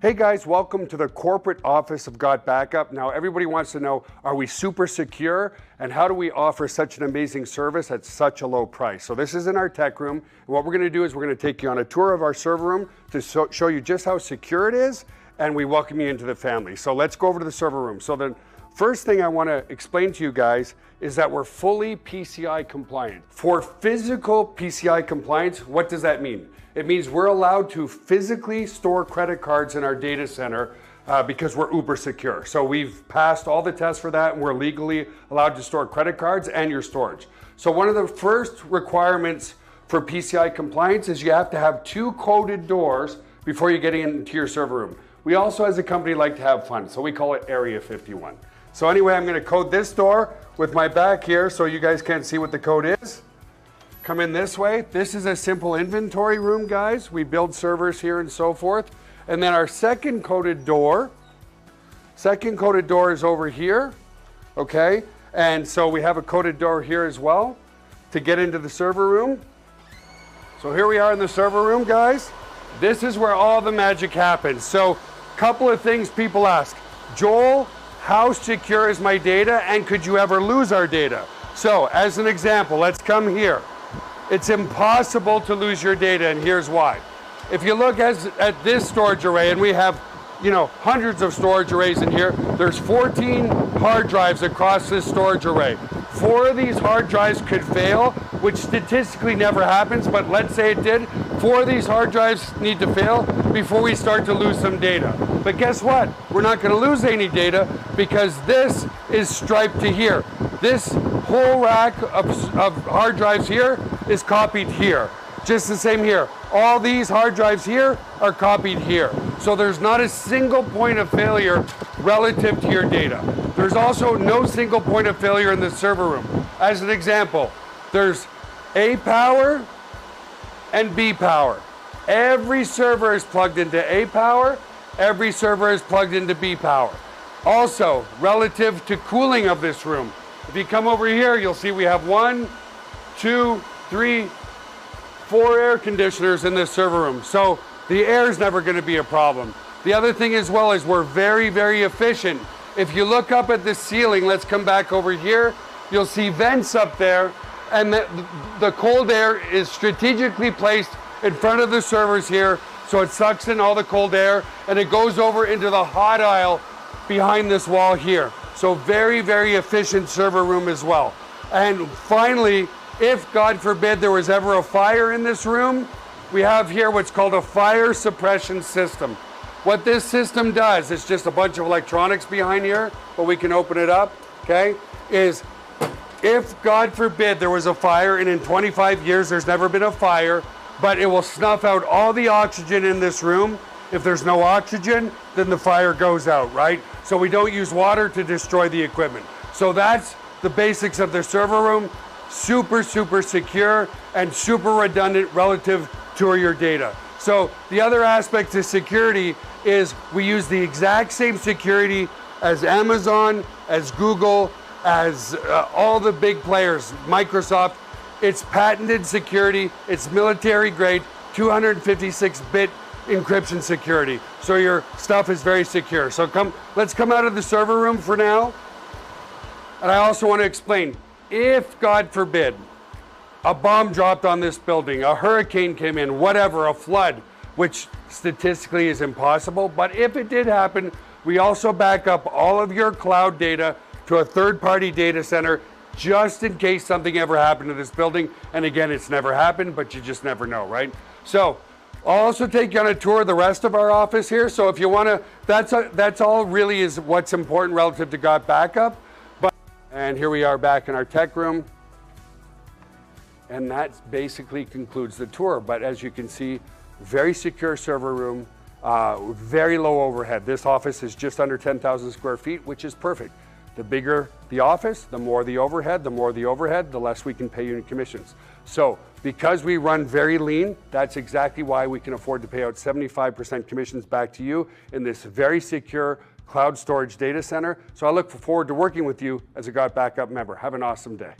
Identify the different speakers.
Speaker 1: Hey guys, welcome to the corporate office of GotBackUp. Now everybody wants to know, are we super secure and how do we offer such an amazing service at such a low price? So this is in our tech room. And what we're going to do is we're going to take you on a tour of our server room to show you just how secure it is, and we welcome you into the family. So let's go over to the server room. So the first thing I want to explain to you guys is that we're fully PCI compliant. For physical PCI compliance, what does that mean? It means we're allowed to physically store credit cards in our data center because we're uber secure. So we've passed all the tests for that, and we're legally allowed to store credit cards and your storage. So one of the first requirements for PCI compliance is you have to have 2 coded doors before you get into your server room. We also, as a company, like to have fun, so we call it Area 51. So anyway, I'm going to code this door with my back here so you guys can't see what the code is. Come in this way. This is a simple inventory room, guys. We build servers here and so forth. And then our second coded door is over here, okay? And so we have a coded door here as well to get into the server room. So here we are in the server room, guys. This is where all the magic happens. So a couple of things people ask. Joel, how secure is my data, and could you ever lose our data? So as an example, let's come here. It's impossible to lose your data, and here's why. If you look at this storage array, and we have, hundreds of storage arrays in here, there's 14 hard drives across this storage array. 4 of these hard drives could fail, which statistically never happens, but let's say it did. 4 of these hard drives need to fail before we start to lose some data. But guess what? We're not going to lose any data because this is striped to here. This whole rack of hard drives here is copied here. Just the same here. All these hard drives here are copied here. So there's not a single point of failure relative to your data. There's also no single point of failure in the server room. As an example, there's A power and B power. Every server is plugged into A power. Every server is plugged into B power. Also, relative to cooling of this room, if you come over here, you'll see we have 1, 2, 3, 4 air conditioners in this server room. So the air is never going to be a problem. The other thing as well is we're very, very efficient. If you look up at the ceiling, let's come back over here, you'll see vents up there, and the cold air is strategically placed in front of the servers here, so it sucks in all the cold air, and it goes over into the hot aisle behind this wall here. So very, very efficient server room as well. And finally, if God forbid there was ever a fire in this room, we have here what's called a fire suppression system. What this system does, it's just a bunch of electronics behind here, but we can open it up, okay, is if God forbid there was a fire, and in 25 years there's never been a fire, but it will snuff out all the oxygen in this room. If there's no oxygen, then the fire goes out, right? So we don't use water to destroy the equipment. So that's the basics of the server room. Super, super secure and super redundant relative to your data. So the other aspect to security is we use the exact same security as Amazon, as Google, as all the big players, Microsoft. It's patented security. It's military grade, 256-bit encryption security. So your stuff is very secure. So let's come out of the server room for now. And I also want to explain, if God forbid a bomb dropped on this building, a hurricane came in, whatever, a flood, which statistically is impossible, but if it did happen, we also back up all of your cloud data to a third-party data center just in case something ever happened to this building. And again, it's never happened, but you just never know, right? So I'll also take you on a tour of the rest of our office here. So if you want to, that's all really is what's important relative to GotBackUp. And here we are back in our tech room. And that basically concludes the tour. But as you can see, very secure server room, very low overhead. This office is just under 10,000 square feet, which is perfect. The bigger the office, the more the overhead, the less we can pay you in commissions. So because we run very lean, that's exactly why we can afford to pay out 75% commissions back to you in this very secure cloud storage data center. So I look forward to working with you as a GotBackUp member. Have an awesome day.